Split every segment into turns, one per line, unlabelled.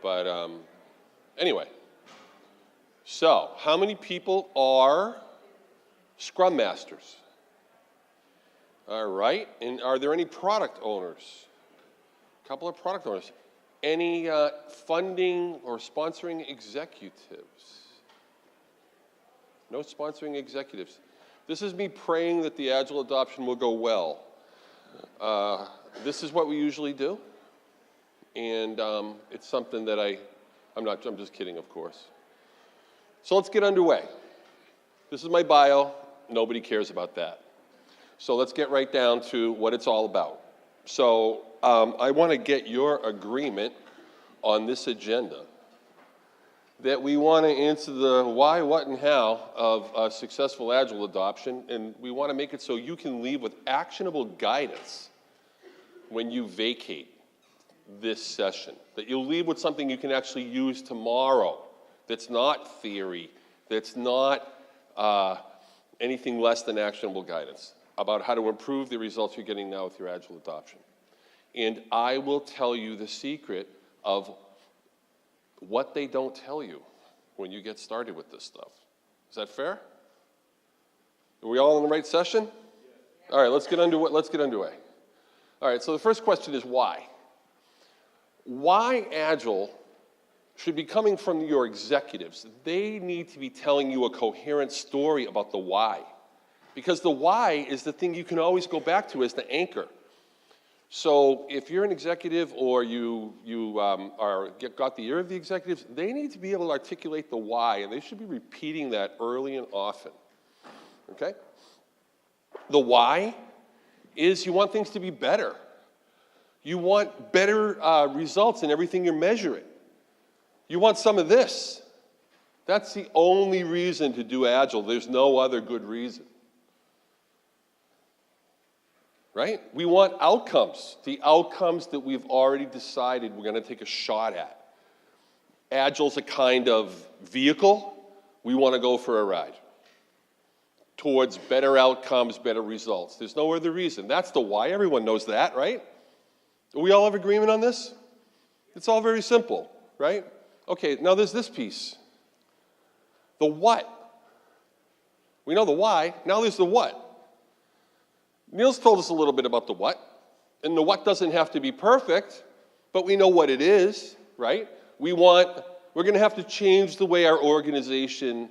But anyway, so how many people are Scrum Masters? All right, and are there any product owners? A couple of product owners. Any funding or sponsoring executives? No sponsoring executives. This is me praying that the Agile adoption will go well. This is what we usually do, and it's something that I'm just kidding, of course. So let's get underway. This is my bio. Nobody cares about that. So let's get right down to what it's all about. So I want to get your agreement on this agenda that we want to answer the why, what, and how of successful Agile adoption, and we want to make it so you can leave with actionable guidance when you vacate this session, that you'll leave with something you can actually use tomorrow that's not theory, that's not anything less than actionable guidance about how to improve the results you're getting now with your Agile adoption. And I will tell you the secret of what they don't tell you when you get started with this stuff. Is that fair? Are we all in the right session? All right, let's get underway. All right, so the first question is why? Why Agile should be coming from your executives. They need to be telling you a coherent story about the why. Because the why is the thing you can always go back to as the anchor. So if you're an executive or you got the ear of the executives, they need to be able to articulate the why, and they should be repeating that early and often, okay? The why is you want things to be better. You want better results in everything you're measuring. You want some of this. That's the only reason to do Agile. There's no other good reason. Right? We want outcomes, the outcomes that we've already decided we're going to take a shot at. Agile's a kind of vehicle. We want to go for a ride towards better outcomes, better results. There's no other reason. That's the why. Everyone knows that, right? Do we all have agreement on this? It's all very simple, right? Okay, now there's this piece. The what. We know the why. Now there's the what. Neil's told us a little bit about the what, and the what doesn't have to be perfect, but we know what it is, right? We're going to have to change the way our organization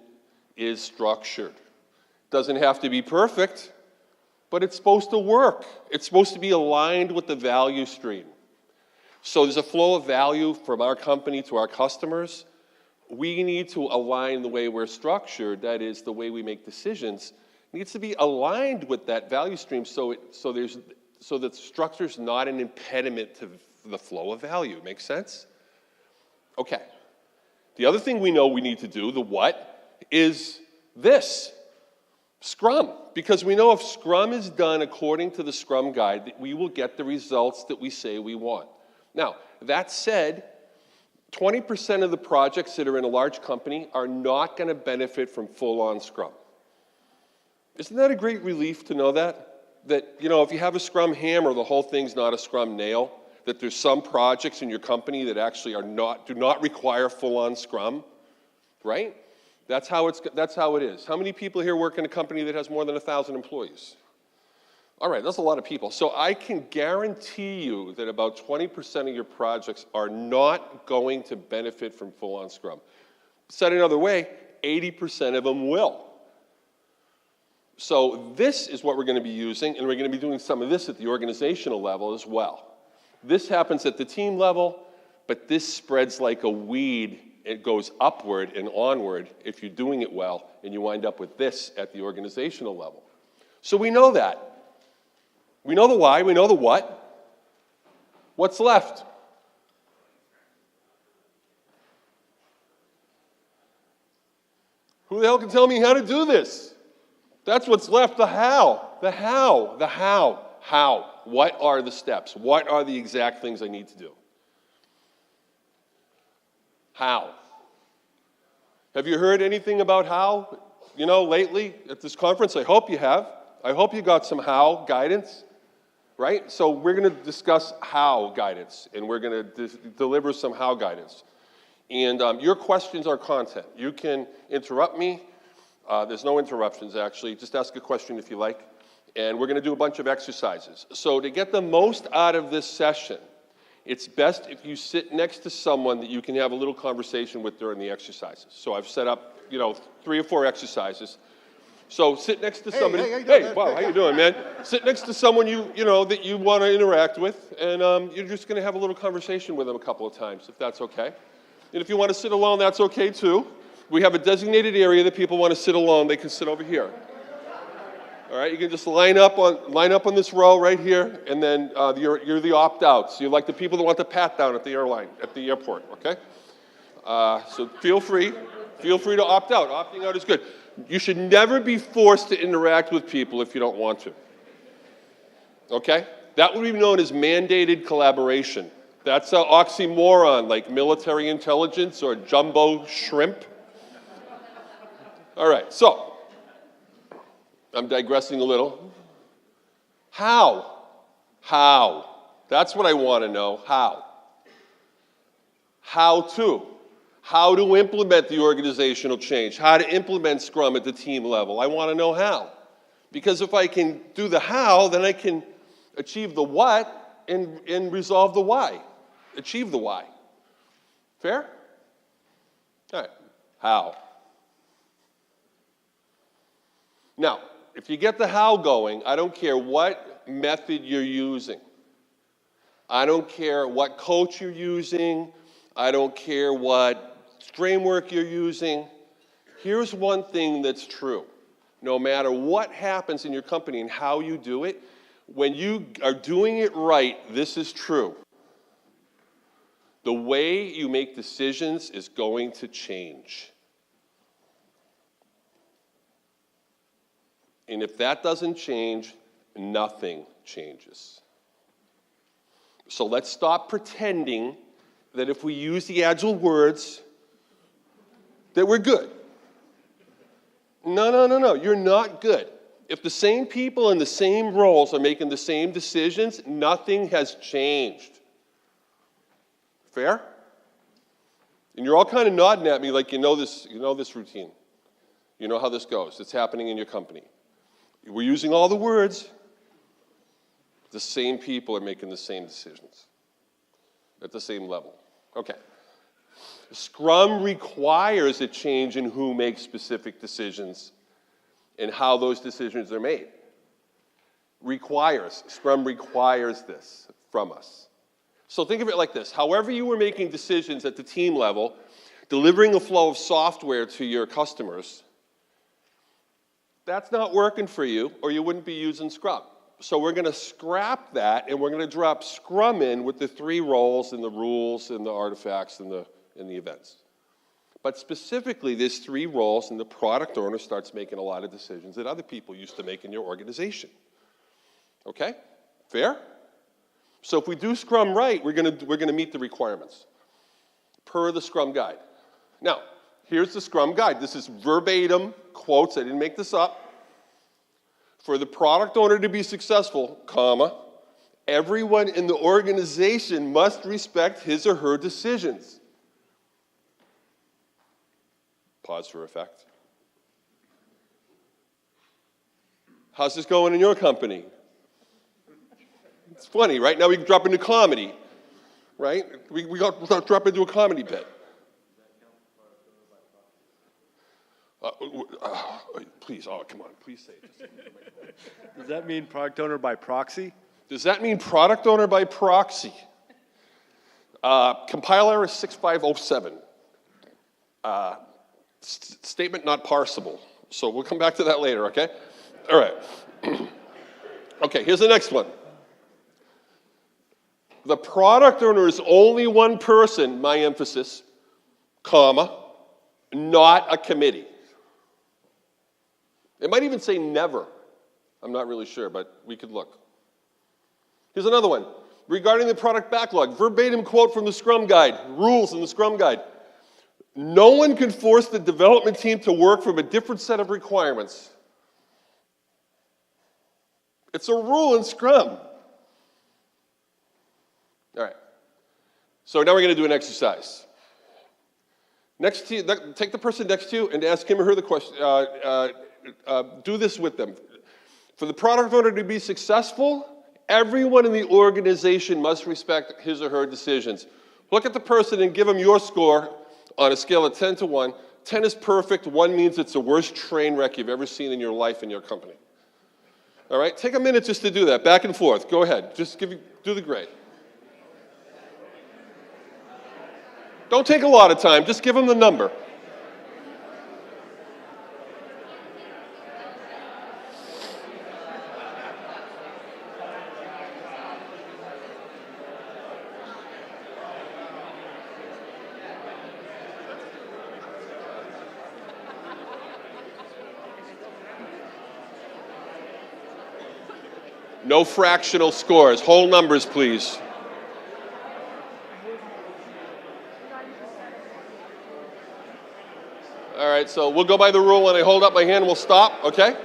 is structured. Doesn't have to be perfect, but it's supposed to work. It's supposed to be aligned with the value stream. So there's a flow of value from our company to our customers. We need to align the way we're structured, that is, the way we make decisions, needs to be aligned with that value stream so that structure's not an impediment to the flow of value. Make sense? Okay. The other thing we know we need to do, the what, is this. Scrum. Because we know if Scrum is done according to the Scrum Guide, that we will get the results that we say we want. Now, that said, 20% of the projects that are in a large company are not going to benefit from full-on Scrum. Isn't that a great relief to know that? That, you know, if you have a Scrum hammer, the whole thing's not a Scrum nail. That there's some projects in your company that actually do not require full-on Scrum, right? That's how it is. How many people here work in a company that has more than 1,000 employees? All right, that's a lot of people. So I can guarantee you that about 20% of your projects are not going to benefit from full-on Scrum. Said another way, 80% of them will. So this is what we're going to be using, and we're going to be doing some of this at the organizational level as well. This happens at the team level, but this spreads like a weed. It goes upward and onward if you're doing it well, and you wind up with this at the organizational level. So we know that. We know the why, we know the what. What's left? Who the hell can tell me how to do this? That's what's left, the how. The how, the how, how. What are the steps? What are the exact things I need to do? How? Have you heard anything about how, lately at this conference? I hope you have. I hope you got some how guidance, right? So we're going to discuss how guidance, and we're going to deliver some how guidance. And your questions are content. You can interrupt me. There's no interruptions, actually. Just ask a question if you like. And we're going to do a bunch of exercises. So to get the most out of this session, it's best if you sit next to someone that you can have a little conversation with during the exercises. So I've set up, 3 or 4 exercises. So sit next to somebody. Hey, wow, how you doing, man? Sit next to someone that you want to interact with, and you're just going to have a little conversation with them a couple of times, if that's okay. And if you want to sit alone, that's okay too. We have a designated area that people want to sit alone. They can sit over here. All right, you can just line up on this row right here, and then you're the opt-outs. You're like the people that want the pat down at the airport. Okay. So feel free to opt out. Opting out is good. You should never be forced to interact with people if you don't want to. Okay? That would be known as mandated collaboration. That's an oxymoron, like military intelligence or jumbo shrimp. All right, so I'm digressing a little. How? That's what I want to know. How? How to implement the organizational change, how to implement Scrum at the team level. I want to know how. Because if I can do the how, then I can achieve the what and resolve the why. Achieve the why. Fair? All right. How? Now, if you get the how going, I don't care what method you're using. I don't care what coach you're using. I don't care what framework you're using. Here's one thing that's true. No matter what happens in your company and how you do it, when you are doing it right, this is true. The way you make decisions is going to change. And if that doesn't change, nothing changes. So let's stop pretending that if we use the Agile words, that we're good. No, you're not good. If the same people in the same roles are making the same decisions, nothing has changed. Fair? And you're all kind of nodding at me like you know this routine. You know how this goes. It's happening in your company. We're using all the words. The same people are making the same decisions at the same level. Okay. Scrum requires a change in who makes specific decisions and how those decisions are made. Scrum requires this from us. So think of it like this. However you were making decisions at the team level, delivering a flow of software to your customers, that's not working for you, or you wouldn't be using Scrum. So we're going to scrap that, and we're going to drop Scrum in with the 3 roles and the rules and the artifacts and the events. But specifically, there's 3 roles, and the product owner starts making a lot of decisions that other people used to make in your organization. Okay? Fair? So if we do Scrum right, we're going to meet the requirements per the Scrum guide. Now, here's the Scrum guide. This is verbatim quotes. I didn't make this up. For the product owner to be successful, everyone in the organization must respect his or her decisions. Pause for effect. How's this going in your company? It's funny, right? Now we can drop into comedy, right? We got drop into a comedy bit. Please, come on, please say it.
Does that mean product owner by proxy?
Does that mean product owner by proxy? Compiler is 6507. Statement not parsable. So we'll come back to that later, okay? All right. Okay, here's the next one. The product owner is only one person, my emphasis, not a committee. It might even say never. I'm not really sure, but we could look. Here's another one. Regarding the product backlog, verbatim quote from the Scrum Guide, rules in the Scrum Guide. No one can force the development team to work from a different set of requirements. It's a rule in Scrum. All right. So now we're going to do an exercise. Next to you, take the person next to you and ask him or her the question. Do this with them. For the product owner to be successful, everyone in the organization must respect his or her decisions. Look at the person and give them your score on a scale of 10 to 1. 10 is perfect. 1 means it's the worst train wreck you've ever seen in your life in your company. All right? Take a minute just to do that, back and forth. Go ahead. Just do the grade. Don't take a lot of time. Just give them the number. No fractional scores. Whole numbers, please. All right, so we'll go by the rule. When I hold up my hand, we'll stop, okay?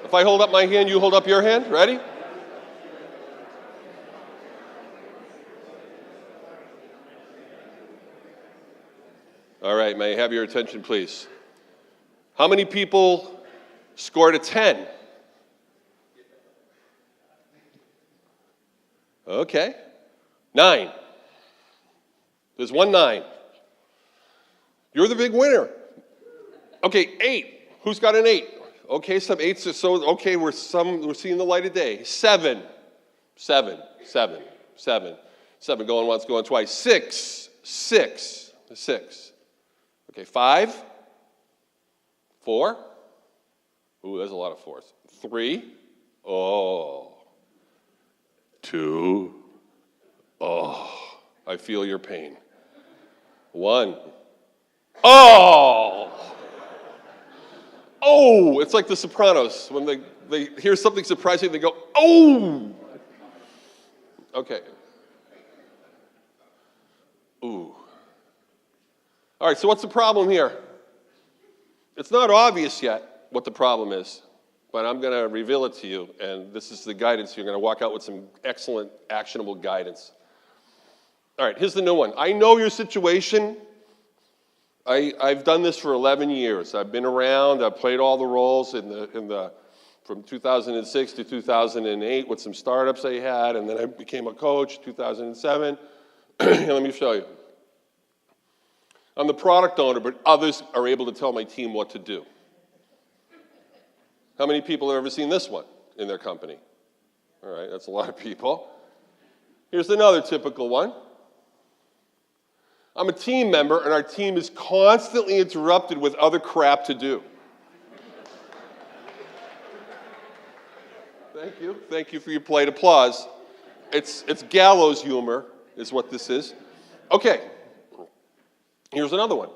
If I hold up my hand, you hold up your hand. Ready? All right, may I have your attention, please? How many people scored a 10? Okay. 9. There's 1 9. You're the big winner. Okay, 8. Who's got an 8? Okay, some 8s are so, okay, we're seeing the light of day. 7. 7. 7. 7. 7 going once, going twice. 6. 6. 6. Okay, 5. 4. Ooh, there's a lot of 4s. 3. Oh. 2. Oh, I feel your pain. 1. Oh! Oh, it's like The Sopranos. When they hear something surprising, they go, oh! Okay. Ooh. All right, so what's the problem here? It's not obvious yet what the problem is, but I'm going to reveal it to you, and this is the guidance. You're going to walk out with some excellent, actionable guidance. All right, here's the new one. I know your situation. I've done this for 11 years. I've been around. I've played all the roles from 2006 to 2008 with some startups I had, and then I became a coach 2007. Let me show you. I'm the product owner, but others are able to tell my team what to do. How many people have ever seen this one in their company? All right, that's a lot of people. Here's another typical one. I'm a team member, and our team is constantly interrupted with other crap to do. Thank you. Thank you for your polite applause. It's gallows humor is what this is. Okay, here's another one.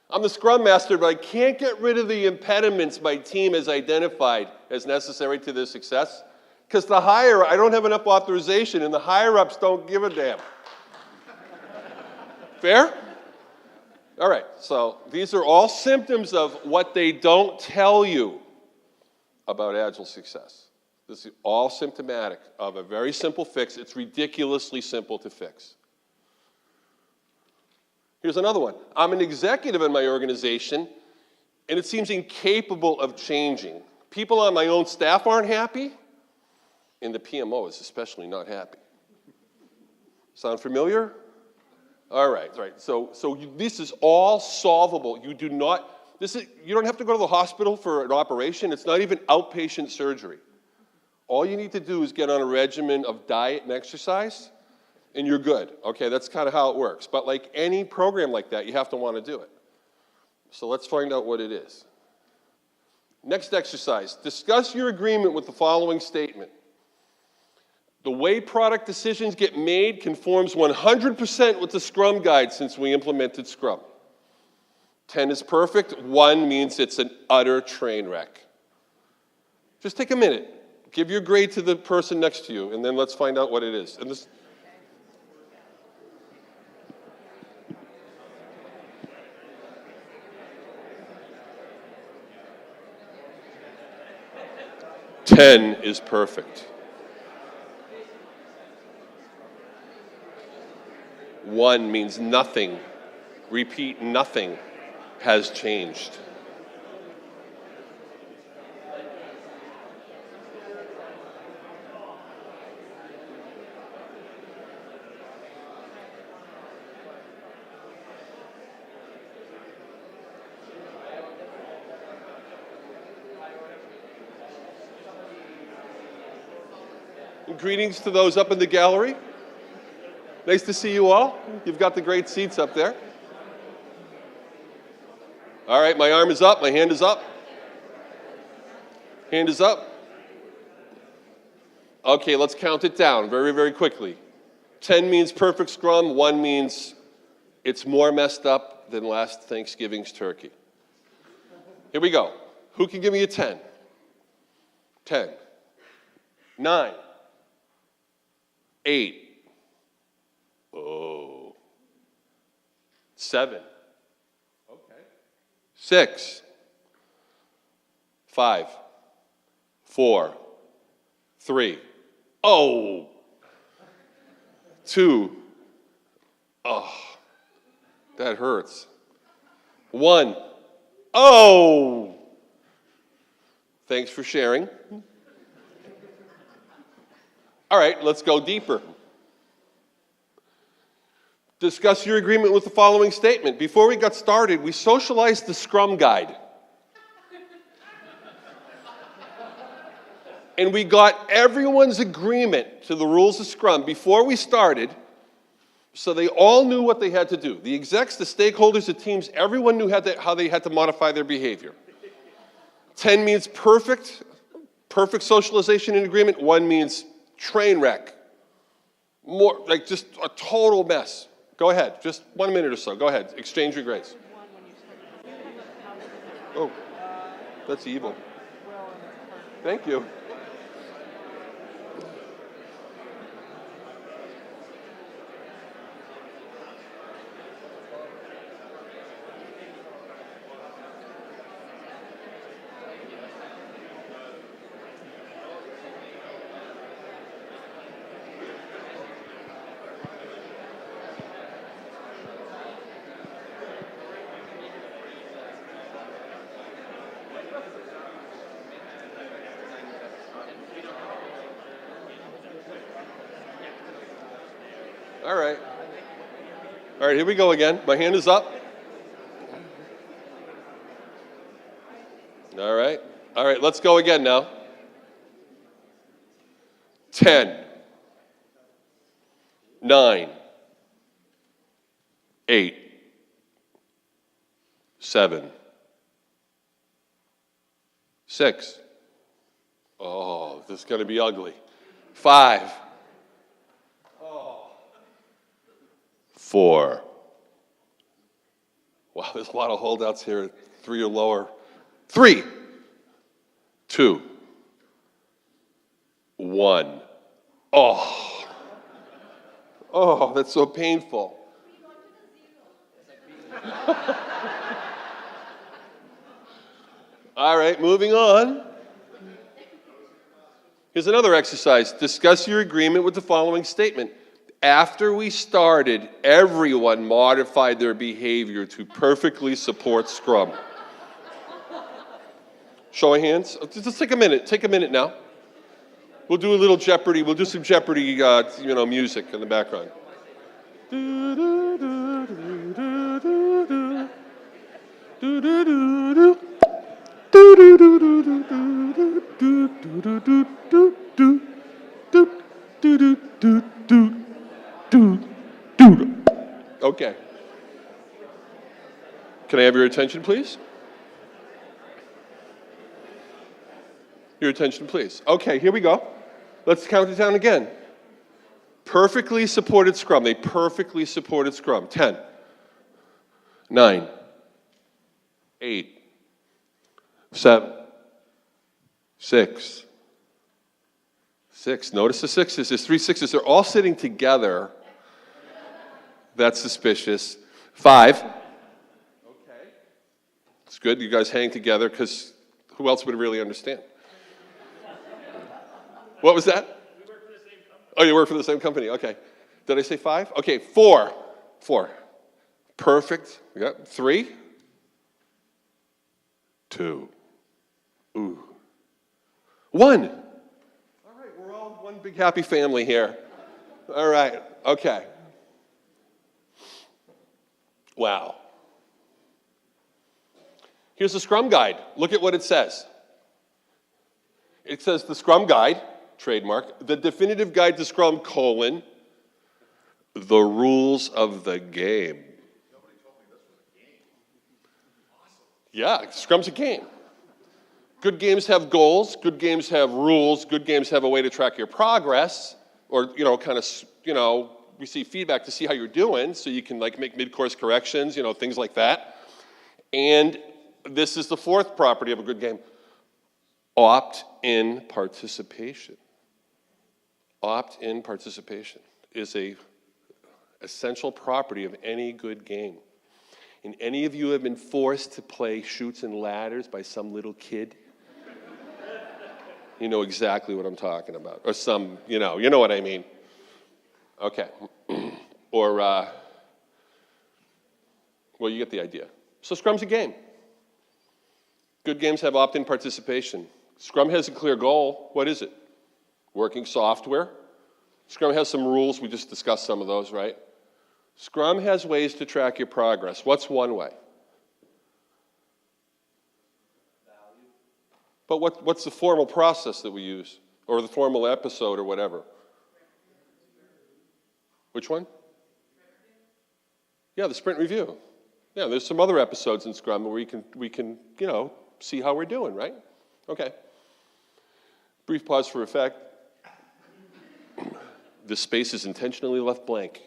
I'm the Scrum Master, but I can't get rid of the impediments my team has identified as necessary to their success because I don't have enough authorization, and the higher-ups don't give a damn. Fair? All right, so these are all symptoms of what they don't tell you about Agile success. This is all symptomatic of a very simple fix. It's ridiculously simple to fix. Here's another one. I'm an executive in my organization, and it seems incapable of changing. People on my own staff aren't happy, and the PMO is especially not happy. Sound familiar? All right. So this is all solvable. You don't have to go to the hospital for an operation. It's not even outpatient surgery. All you need to do is get on a regimen of diet and exercise, and you're good. Okay, that's kind of how it works. But like any program like that, you have to want to do it. So let's find out what it is. Next exercise. Discuss your agreement with the following statement. The way product decisions get made conforms 100% with the Scrum Guide since we implemented Scrum. 10 is perfect. 1 means it's an utter train wreck. Just take a minute. Give your grade to the person next to you, and then let's find out what it is. And this. Ten is perfect. 1 means nothing Repeat, nothing has changed. Greetings to those up in the gallery. Nice to see you all. You've got the great seats up there. All right, my arm is up, my hand is up. Hand is up. Okay, let's count it down very, very quickly. 10 means perfect Scrum, 1 means it's more messed up than last Thanksgiving's turkey. Here we go. Who can give me a 10? 10. 9. 8. Oh. 7. Okay. 6. 5. 4. 3. Oh. 2. Oh. That hurts. 1. Oh. Thanks for sharing. All right, let's go deeper. Discuss your agreement with the following statement. Before we got started, we socialized the Scrum Guide. And we got everyone's agreement to the rules of Scrum before we started, so they all knew what they had to do. The execs, the stakeholders, the teams, everyone knew how they had to modify their behavior. 10 means perfect socialization and agreement. 1 means train wreck. More, like just a total mess. Go ahead, just 1 minute or so. Go ahead, exchange your grades. Oh, that's evil. Thank you. All right. All right, here we go again. My hand is up. All right. All right, let's go again now. 10. 9. 8. 7. 6. Oh, this is going to be ugly. 5. 4. Wow, there's a lot of holdouts here. 3 or lower. 3. 2. 1. Oh. Oh, that's so painful. All right, moving on. Here's another exercise. Discuss your agreement with the following statement. After we started, everyone modified their behavior to perfectly support Scrum. Show of hands. Just take a minute. Take a minute now. We'll do a little Jeopardy. We'll do some Jeopardy, music in the background. Okay. Can I have your attention, please? Your attention, please. Okay, here we go. Let's count it down again. Perfectly supported Scrum. They perfectly supported Scrum. 10. 9. 8. 7. 6. 6. Notice the sixes. There's 3 sixes. They're all sitting together. That's suspicious. 5. Okay. It's good you guys hang together because who else would really understand? What was that? We work for the same company. Oh, you work for the same company. Okay. Did I say 5? Okay, 4. 4. Perfect. Yep. 3, 2, 1. All right, we're all one big happy family here. All right, okay. Wow. Here's the Scrum Guide. Look at what it says. It says the Scrum Guide, trademark, the definitive guide to Scrum, the rules of the game. Nobody told me this was a game. Awesome. Yeah, Scrum's a game. Good games have goals, good games have rules, good games have a way to track your progress, or, kind of, receive feedback to see how you're doing, so you can, make mid-course corrections, things like that. And this is the fourth property of a good game. Opt-in participation. Opt-in participation is a essential property of any good game. And any of you have been forced to play Chutes and Ladders by some little kid? You know exactly what I'm talking about. Or some, you know what I mean. Okay. Or, well, you get the idea. So Scrum's a game. Good games have opt-in participation. Scrum has a clear goal. What is it? Working software. Scrum has some rules. We just discussed some of those, right? Scrum has ways to track your progress. What's one way? Value. But what's the formal process that we use? Or the formal episode or whatever? Which one? Yeah, the sprint review. Yeah, there's some other episodes in Scrum where we can see how we're doing, right? Okay. Brief pause for effect. This space is intentionally left blank.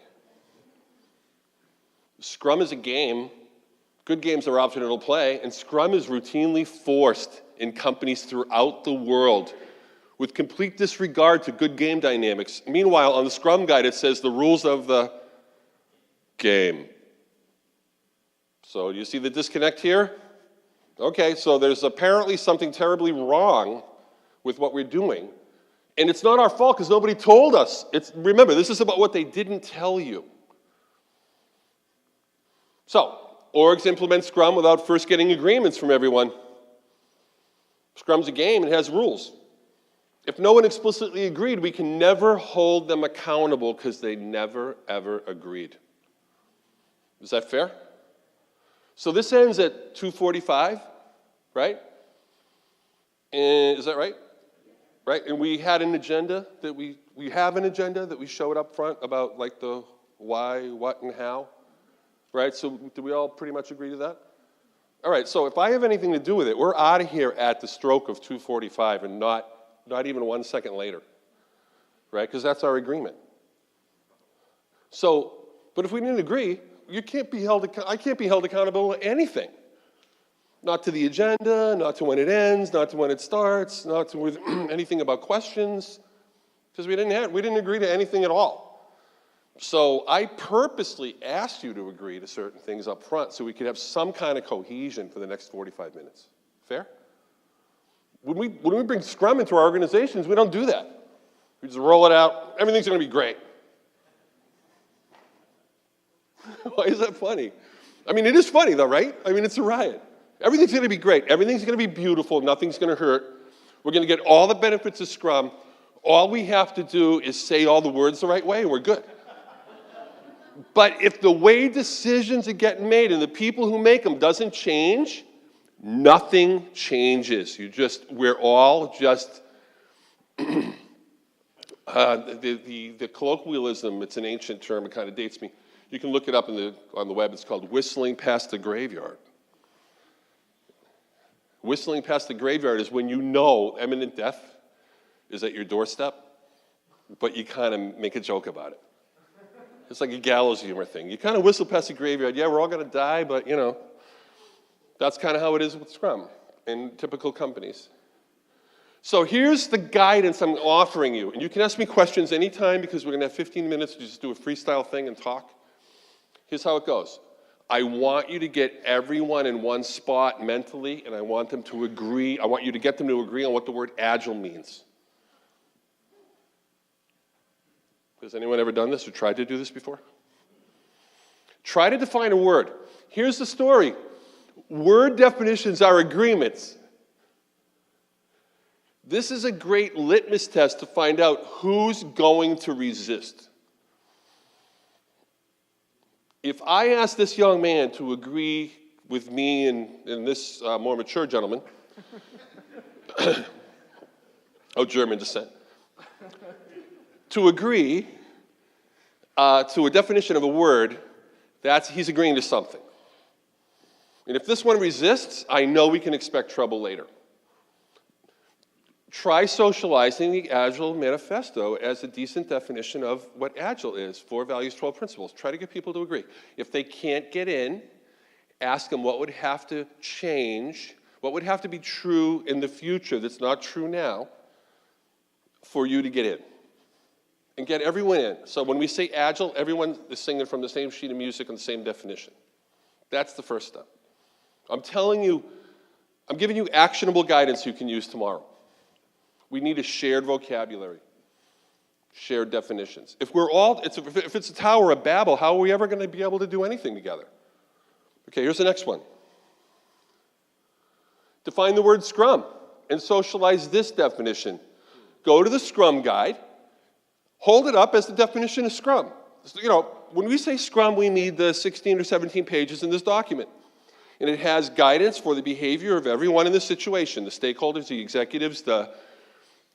Scrum is a game. Good games are optional play, and Scrum is routinely forced in companies throughout the world with complete disregard to good game dynamics. Meanwhile, on the Scrum Guide, it says the rules of the game. So do you see the disconnect here? Okay, so there's apparently something terribly wrong with what we're doing. And it's not our fault because nobody told us. Remember, this is about what they didn't tell you. So, orgs implement Scrum without first getting agreements from everyone. Scrum's a game, it has rules. If no one explicitly agreed, we can never hold them accountable because they never, ever agreed. Is that fair? So this ends at 2:45, right? And is that right? Right? And we had an agenda that we have an agenda that we showed up front about the why, what, and how. Right? So do we all pretty much agree to that? All right, so if I have anything to do with it, we're out of here at the stroke of 2:45 and not even 1 second later. Right? Because that's our agreement. So, but if we didn't agree, I can't be held accountable to anything. Not to the agenda, not to when it ends, not to when it starts, not to anything about questions, because we didn't agree to anything at all. So I purposely asked you to agree to certain things up front so we could have some kind of cohesion for the next 45 minutes. Fair? When we bring Scrum into our organizations, we don't do that. We just roll it out. Everything's going to be great. Why is that funny? I mean, it is funny though, right? I mean, it's a riot. Everything's going to be great. Everything's going to be beautiful. Nothing's going to hurt. We're going to get all the benefits of Scrum. All we have to do is say all the words the right way, and we're good. But if the way decisions are getting made and the people who make them doesn't change, nothing changes. We're all just, the colloquialism, it's an ancient term, it kind of dates me. You can look it up on the web, it's called whistling past the graveyard. Whistling past the graveyard is when you know imminent death is at your doorstep, but you kind of make a joke about it. It's like a gallows humor thing. You kind of whistle past the graveyard. Yeah, we're all going to die, but, that's kind of how it is with Scrum in typical companies. So here's the guidance I'm offering you. And you can ask me questions anytime because we're going to have 15 minutes to just do a freestyle thing and talk. Here's how it goes. I want you to get everyone in one spot mentally, and I want them to agree. I want you to get them to agree on what the word Agile means. Has anyone ever done this or tried to do this before? Try to define a word. Here's the story. Word definitions are agreements. This is a great litmus test to find out who's going to resist. If I ask this young man to agree with me and this more mature gentleman, of German descent, to agree to a definition of a word, he's agreeing to something. And if this one resists, I know we can expect trouble later. Try socializing the Agile Manifesto as a decent definition of what Agile is, 4 values, 12 principles. Try to get people to agree. If they can't get in, ask them what would have to change, what would have to be true in the future that's not true now for you to get in. And get everyone in. So when we say Agile, everyone is singing from the same sheet of music and the same definition. That's the first step. I'm telling you, I'm giving you actionable guidance you can use tomorrow. We need a shared vocabulary, shared definitions. If it's a Tower of Babel, how are we ever going to be able to do anything together? Okay, here's the next one. Define the word Scrum and socialize this definition. Go to the Scrum guide, hold it up as the definition of Scrum. You know, when we say Scrum, we need the 16 or 17 pages in this document. And it has guidance for the behavior of everyone in the situation, the stakeholders, the executives, the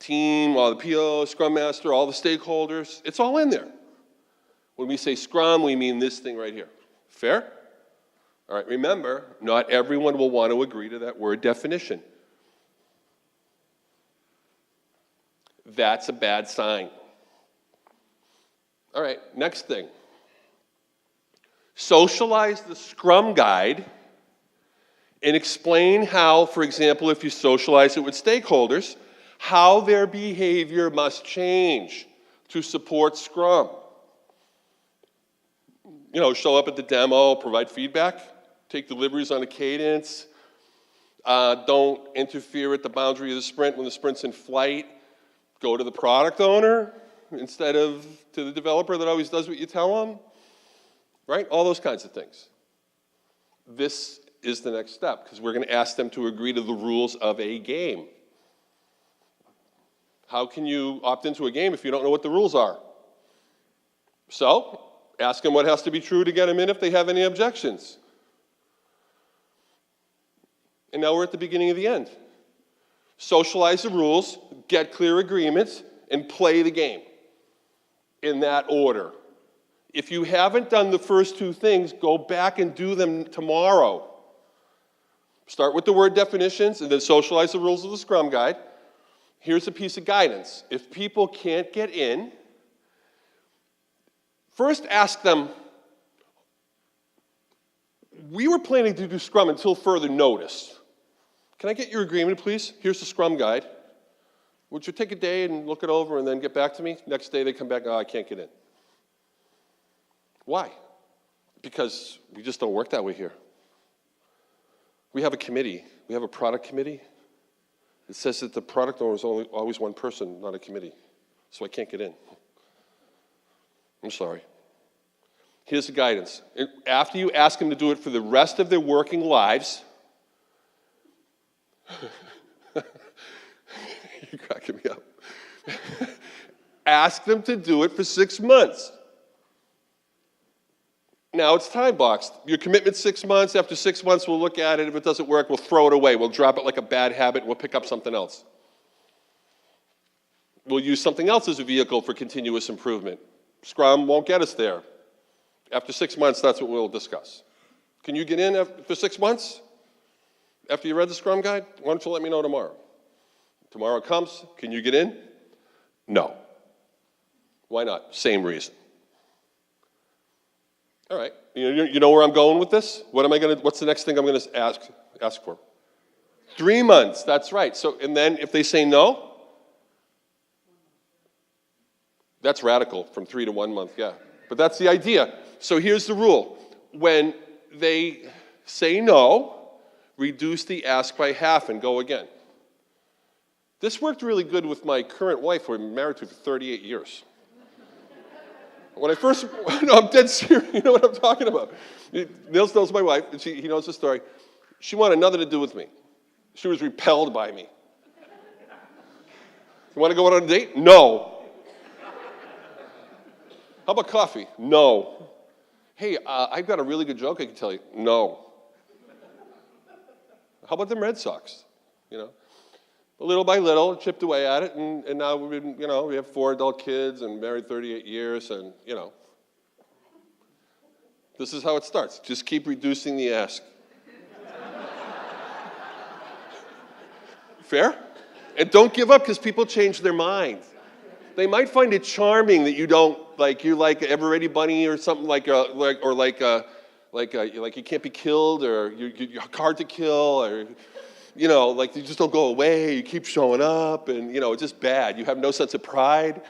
team, all the PO, Scrum Master, all the stakeholders. It's all in there. When we say Scrum, we mean this thing right here. Fair? All right, remember, not everyone will want to agree to that word definition. That's a bad sign. All right, next thing. Socialize the Scrum guide and explain how, for example, if you socialize it with stakeholders, how their behavior must change to support Scrum. You know, show up at the demo, provide feedback, take deliveries on a cadence, don't interfere at the boundary of the sprint when the sprint's in flight, go to the product owner instead of to the developer that always does what you tell them, right? All those kinds of things. This is the next step, because we're going to ask them to agree to the rules of a game. How can you opt into a game if you don't know what the rules are? So, ask them what has to be true to get them in if they have any objections. And now we're at the beginning of the end. Socialize the rules, get clear agreements, and play the game in that order. If you haven't done the first 2 things, go back and do them tomorrow. Start with the word definitions and then socialize the rules of the Scrum guide. Here's a piece of guidance. If people can't get in, first ask them, we were planning to do Scrum until further notice. Can I get your agreement, please? Here's the Scrum guide. Would you take a day and look it over and then get back to me? Next day they come back, oh, I can't get in. Why? Because we just don't work that way here. We have a committee. We have a product committee. It says that the product owner is always one person, not a committee. So I can't get in. I'm sorry. Here's the guidance. After you ask them to do it for the rest of their working lives, you're cracking me up. Ask them to do it for 6 months. Now it's time boxed. Your commitment's 6 months. After 6 months, we'll look at it. If it doesn't work, we'll throw it away. We'll drop it like a bad habit, and we'll pick up something else. We'll use something else as a vehicle for continuous improvement. Scrum won't get us there. After 6 months, that's what we'll discuss. Can you get in for 6 months? After you read the Scrum guide? Why don't you let me know tomorrow? Tomorrow comes, can you get in? No. Why not? Same reason. All right, you know where I'm going with this? What's the next thing I'm going to ask for? 3 months, that's right. So, and then if they say no, that's radical, from 3 to 1 month, yeah. But that's the idea. So here's the rule. When they say no, reduce the ask by half and go again. This worked really good with my current wife, who I'm married to for 38 years. When I first, no, I'm dead serious. You know what I'm talking about. Nils knows my wife, and he knows the story. She wanted nothing to do with me. She was repelled by me. You want to go out on a date? No. How about coffee? No. Hey, I've got a really good joke I can tell you. No. How about them Red Sox? You know, little by little, chipped away at it, and now we have 4 adult kids and married 38 years, and this is how it starts. Just keep reducing the ask. Fair? And don't give up because people change their minds. They might find it charming that you like Ever-Ready Bunny or something like you can't be killed or you're hard to kill or like you just don't go away. You keep showing up and it's just bad. You have no sense of pride,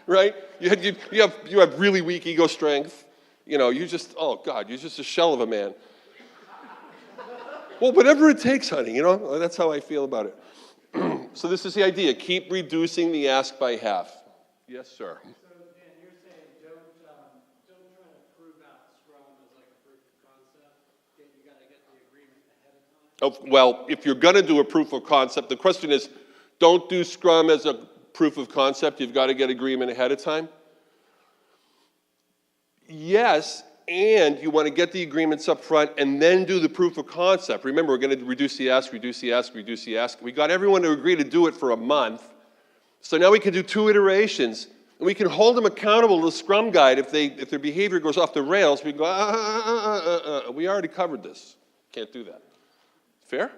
right? You have really weak ego strength. You're just you're just a shell of a man. Well, whatever it takes, honey, that's how I feel about it. So this is the idea. Keep reducing the ask by half. Yes, sir.
So, Dan, you're saying don't try to prove out Scrum as like a proof of concept. You got to get the agreement ahead of time.
Oh, well, if you're going to do a proof of concept, the question is, don't do Scrum as a proof of concept. You've got to get agreement ahead of time. Yes, and you want to get the agreements up front and then do the proof of concept. Remember, we're going to reduce the ask, reduce the ask, reduce the ask. We got everyone to agree to do it for a month. So now we can do 2 iterations, and we can hold them accountable to the Scrum Guide if their behavior goes off the rails. We go, we already covered this. Can't do that. Fair?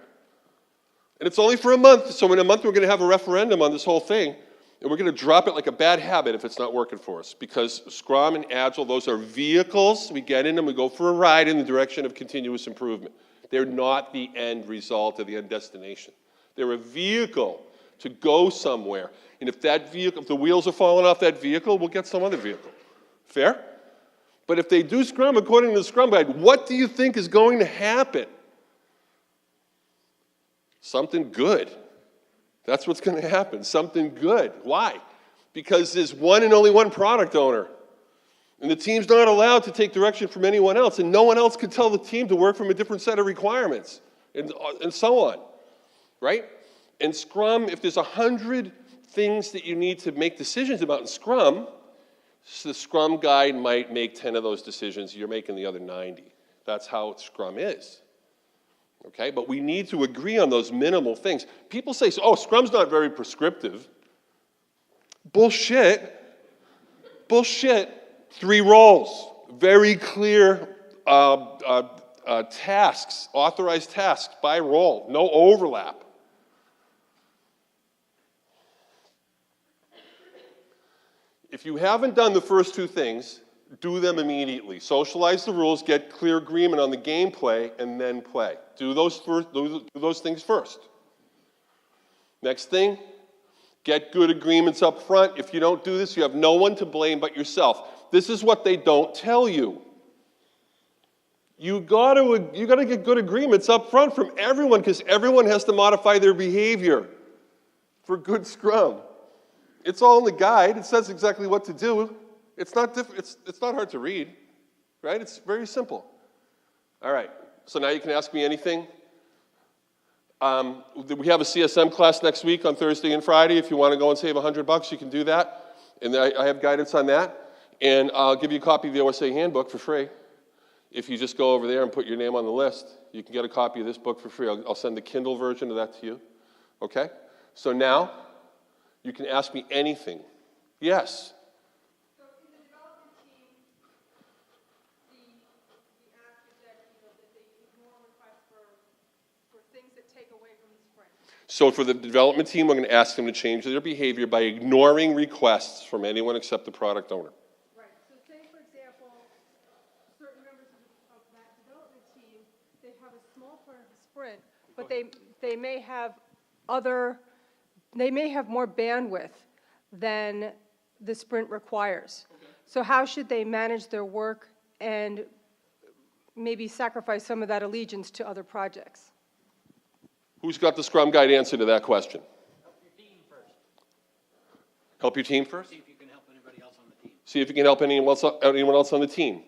And it's only for a month, so in a month we're going to have a referendum on this whole thing, and we're going to drop it like a bad habit if it's not working for us, because Scrum and Agile, those are vehicles. We get in them, we go for a ride in the direction of continuous improvement. They're not the end result or the end destination. They're a vehicle to go somewhere. And if the wheels are falling off that vehicle, we'll get some other vehicle. Fair? But if they do Scrum according to the Scrum Guide, what do you think is going to happen? Something good. That's what's going to happen. Something good. Why? Because there's one and only one product owner. And the team's not allowed to take direction from anyone else. And no one else can tell the team to work from a different set of requirements. And so on. Right? In Scrum, if there's 100 things that you need to make decisions about in Scrum, the Scrum Guide might make 10 of those decisions. You're making the other 90. That's how Scrum is. Okay, but we need to agree on those minimal things. People say, oh, Scrum's not very prescriptive. Bullshit. Bullshit. 3 roles. Very clear tasks, authorized tasks by role. No overlap. If you haven't done the first 2 things, do them immediately. Socialize the rules, get clear agreement on the gameplay, and then play. Do those things first. Next thing, get good agreements up front. If you don't do this, you have no one to blame but yourself. This is what they don't tell you. You got to get good agreements up front from everyone because everyone has to modify their behavior for good Scrum. It's all in the guide. It says exactly what to do. It's not hard to read, right? It's very simple. All right, so now you can ask me anything. We have a CSM class next week on Thursday and Friday. If you want to go and save $100, you can do that. And I have guidance on that. And I'll give you a copy of the OSA handbook for free. If you just go over there and put your name on the list, you can get a copy of this book for free. I'll send the Kindle version of that to you. Okay? So now, you can ask me anything. Yes? So for the development team, we're going to ask them to change their behavior by ignoring requests from anyone except the product owner.
Right. So say, for example, certain members of that development team, they have a small part of the sprint, but they may have more bandwidth than the sprint requires. Okay. So how should they manage their work and maybe sacrifice some of that allegiance to other projects? Who's got the Scrum Guide answer to that question?
Help your team first?
See if you can help anybody else on the team.
See if you can help anyone else on the team.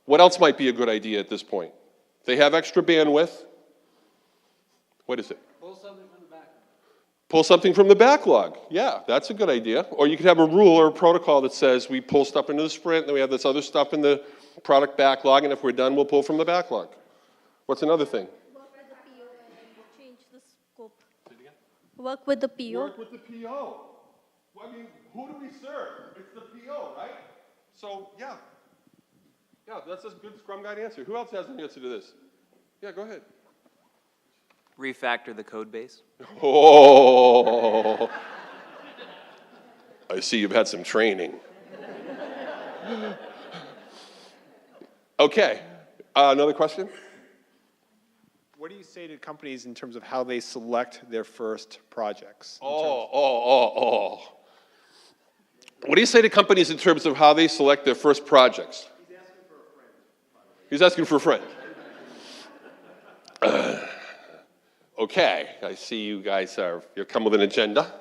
What else might be a good idea at this point? They have extra bandwidth. What is it?
Pull something from the back.
Pull something from the backlog. Yeah, that's a good idea. Or you could have a rule or a protocol that says we pull stuff into the sprint, and then we have this other stuff in the product backlog, and if we're done, we'll pull from the backlog. What's another thing?
Work with the PO and change the scope. Work with the PO.
Work with the PO. Well, I mean, who do we serve? It's the PO, right? So, yeah. Yeah, that's a good Scrum Guide answer. Who else has an answer to this? Yeah, go ahead.
Refactor the code base.
Oh. I see you've had some training. Okay. Another question?
What do you say to companies in terms of how they select their first projects?
What do you say to companies in terms of how they select their first projects? He's asking for a friend. Okay, I see you guys you're come with an agenda.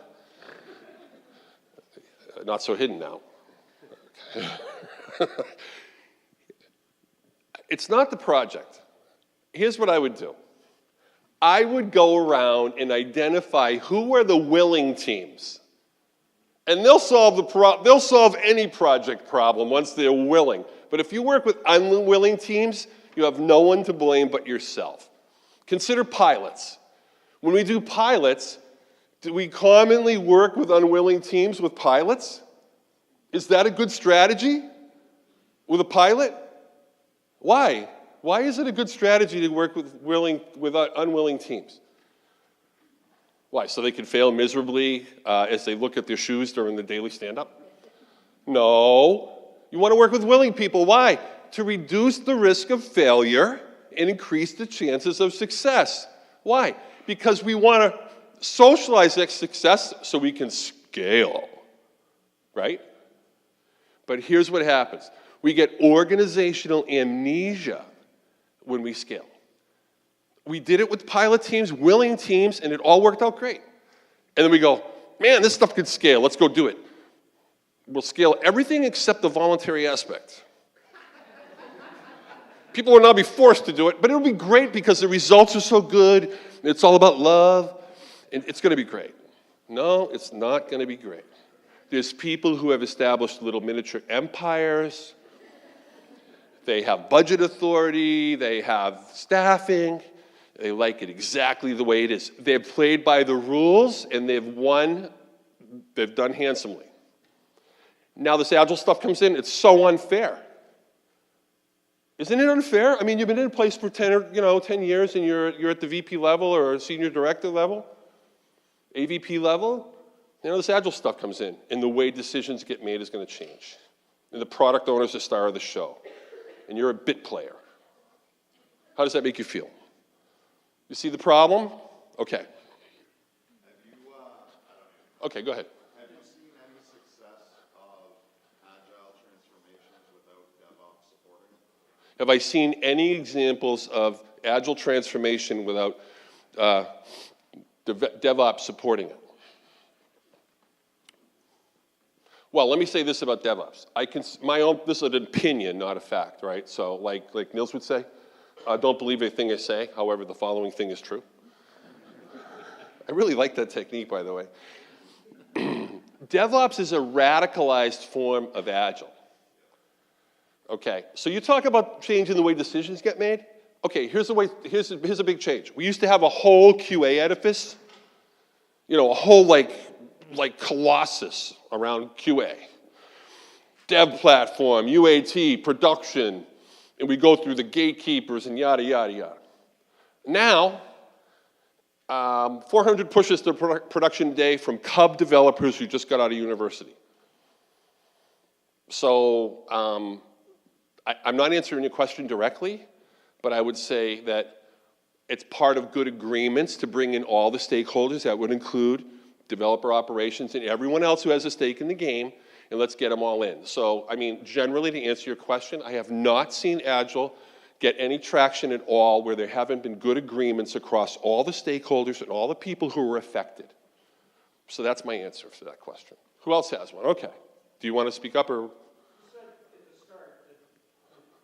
Not so hidden now. It's not the project. Here's what I would do. I would go around and identify who are the willing teams. And they'll solve any project problem once they're willing. But if you work with unwilling teams, you have no one to blame but yourself. Consider pilots. When we do pilots, do we commonly work with unwilling teams with pilots? Is that a good strategy with a pilot? Why? Why is it a good strategy to work with unwilling teams? Why? So they can fail miserably as they look at their shoes during the daily stand-up? No. You want to work with willing people. Why? To reduce the risk of failure and increase the chances of success. Why? Because we want to socialize that success so we can scale, right? But here's what happens. We get organizational amnesia when we scale. We did it with pilot teams, willing teams, and it all worked out great. And then we go, man, this stuff could scale. Let's go do it. We'll scale everything except the voluntary aspect. People will now be forced to do it, but it'll be great because the results are so good. It's all about love, and it's going to be great. No, it's not going to be great. There's people who have established little miniature empires. They have budget authority. They have staffing. They like it exactly the way it is. They've played by the rules, and they've won. They've done handsomely. Now this Agile stuff comes in. It's so unfair. Isn't it unfair? I mean, you've been in place for 10 years, and you're at the VP level or senior director level, AVP level. This Agile stuff comes in, and the way decisions get made is going to change. And the product owner is the star of the show, and you're a bit player. How does that make you feel? You see the problem? Okay. Okay, go ahead.
Have you seen any success of Agile transformations without DevOps supporting it?
Have I seen any examples of Agile transformation without DevOps supporting it? Well, let me say this about DevOps. This is an opinion, not a fact, right? So like Niels would say, don't believe anything I say, however, the following thing is true. I really like that technique, by the way. DevOps is a radicalized form of Agile. Okay, so you talk about changing the way decisions get made. Okay, here's a big change. We used to have a whole QA edifice, a whole like colossus around QA. Dev platform, UAT, production, and we go through the gatekeepers and yada, yada, yada. Now, 400 pushes to production day from Cub developers who just got out of university. So I'm not answering your question directly, but I would say that it's part of good agreements to bring in all the stakeholders. That would include developer operations and everyone else who has a stake in the game, and let's get them all in. So, I mean, generally, to answer your question, I have not seen Agile get any traction at all where there haven't been good agreements across all the stakeholders and all the people who were affected. So that's my answer to that question. Who else has one? Okay. Do you want to speak up or?
You said at the start that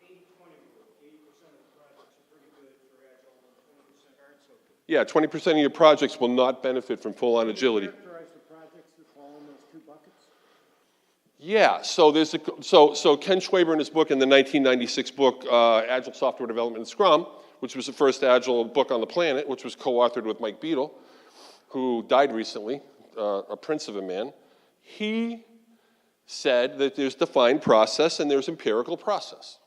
80-20 rule, 80% of the projects are pretty good for Agile and 20% aren't so good.
Yeah, 20% of your projects will not benefit from full-on agility.
Characterize the projects that fall in those two buckets?
Yeah, so Ken Schwaber in his book, in the 1996 book, Agile Software Development and Scrum, which was the first Agile book on the planet, which was co-authored with Mike Beadle, who died recently, a prince of a man, he said that there's defined process and there's empirical process.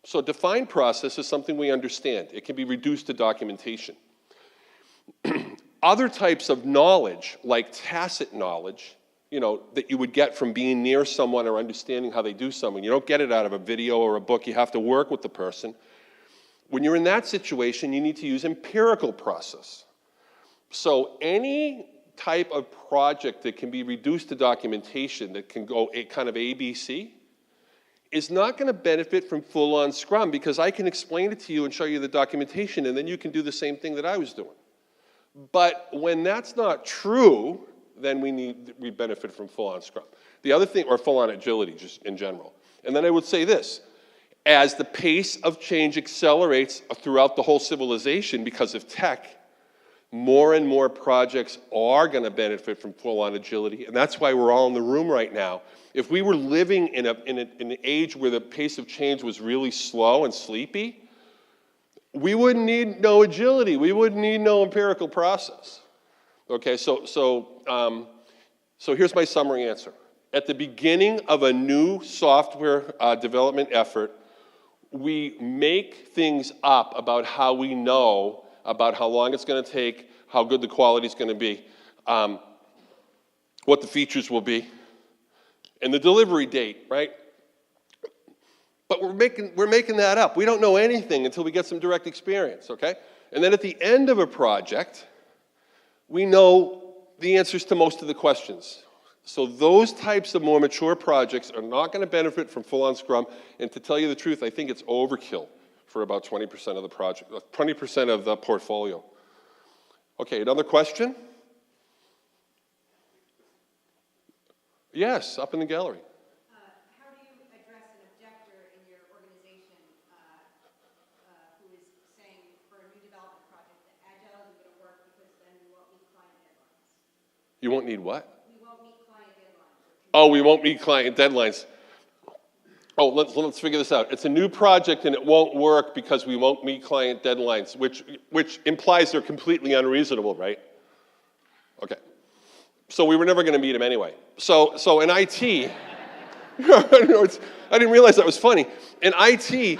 So defined process is something we understand. It can be reduced to documentation. Other types of knowledge, like tacit knowledge, that you would get from being near someone or understanding how they do something. You don't get it out of a video or a book. You have to work with the person. When you're in that situation, you need to use empirical process. So any type of project that can be reduced to documentation, that can go kind of ABC, is not going to benefit from full-on Scrum, because I can explain it to you and show you the documentation, and then you can do the same thing that I was doing. But when that's not true, then we benefit from full-on Scrum. The other thing, or full-on agility, just in general. And then I would say this: as the pace of change accelerates throughout the whole civilization because of tech, more and more projects are going to benefit from full-on agility, and that's why we're all in the room right now. If we were living in an age where the pace of change was really slow and sleepy, we wouldn't need no agility. We wouldn't need no empirical process. Okay, so here's my summary answer. At the beginning of a new software development effort, we make things up about how we know, about how long it's going to take, how good the quality is going to be, what the features will be, and the delivery date, right? But we're making that up. We don't know anything until we get some direct experience, okay? And then at the end of a project, we know the answers to most of the questions. So those types of more mature projects are not going to benefit from full-on Scrum, and to tell you the truth, I think it's overkill for about 20% of the project, 20% of the portfolio. Okay, another question? Yes, up in the gallery.
How do you address an objector in your organization who is saying for a new development project that Agile isn't going to work because then we won't meet client deadlines?
You won't need what?
We won't meet client deadlines.
Oh, we won't meet client deadlines. Oh, let's figure this out. It's a new project and it won't work because we won't meet client deadlines, which implies they're completely unreasonable, right? Okay. So we were never going to meet them anyway. So in IT, I didn't realize that was funny. In IT,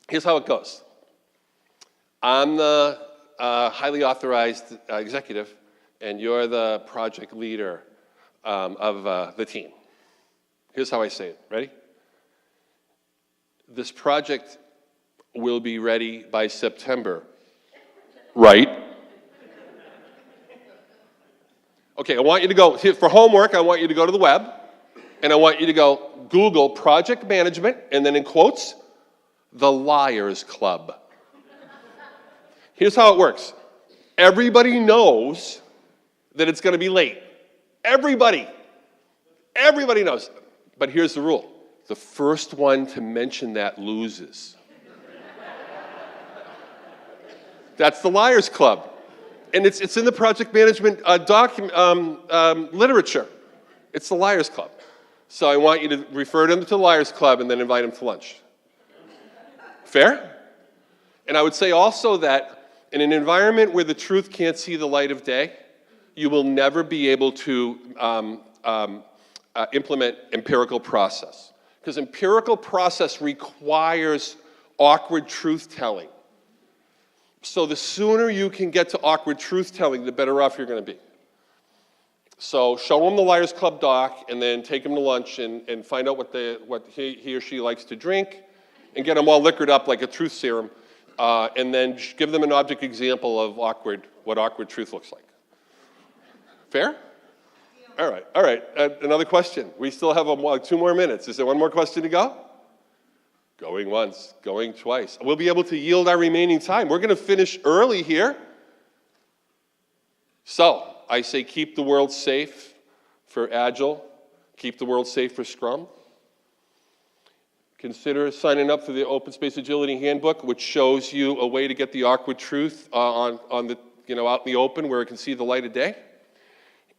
here's how it goes. I'm the highly authorized executive, and you're the project leader of the team. Here's how I say it. Ready? This project will be ready by September. Right? Okay, I want you to go, for homework, I want you to go to the web, and I want you to go Google project management, and then in quotes, the Liars Club. Here's how it works. Everybody knows that it's going to be late. Everybody knows. But here's the rule. The first one to mention that loses. That's the Liars Club. And it's in the project management literature. It's the Liars Club. So I want you to refer them to the Liars Club and then invite them to lunch. Fair? And I would say also that in an environment where the truth can't see the light of day, you will never be able to implement empirical process. Because empirical process requires awkward truth-telling. So the sooner you can get to awkward truth-telling, the better off you're going to be. So show them the Liars Club doc, and then take them to lunch and find out what he or she likes to drink, and get them all liquored up like a truth serum, and then give them an object example of what awkward truth looks like. Fair? All right. Another question. We still have 2 more minutes. Is there one more question to go? Going once, going twice. We'll be able to yield our remaining time. We're going to finish early here. So I say keep the world safe for Agile, keep the world safe for Scrum. Consider signing up for the Open Space Agility Handbook, which shows you a way to get the awkward truth on the, out in the open where it can see the light of day.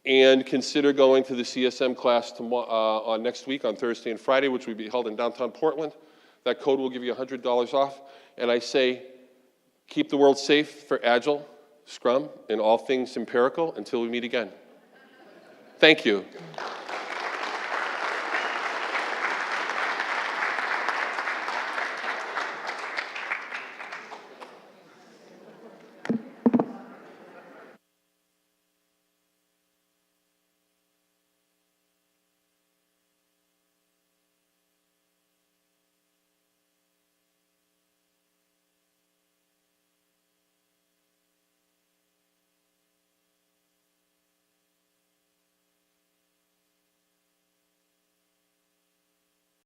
And consider going to the CSM class on next week on Thursday and Friday, which will be held in downtown Portland. That code will give you $100 off. And I say, keep the world safe for Agile, Scrum, and all things empirical until we meet again. Thank you.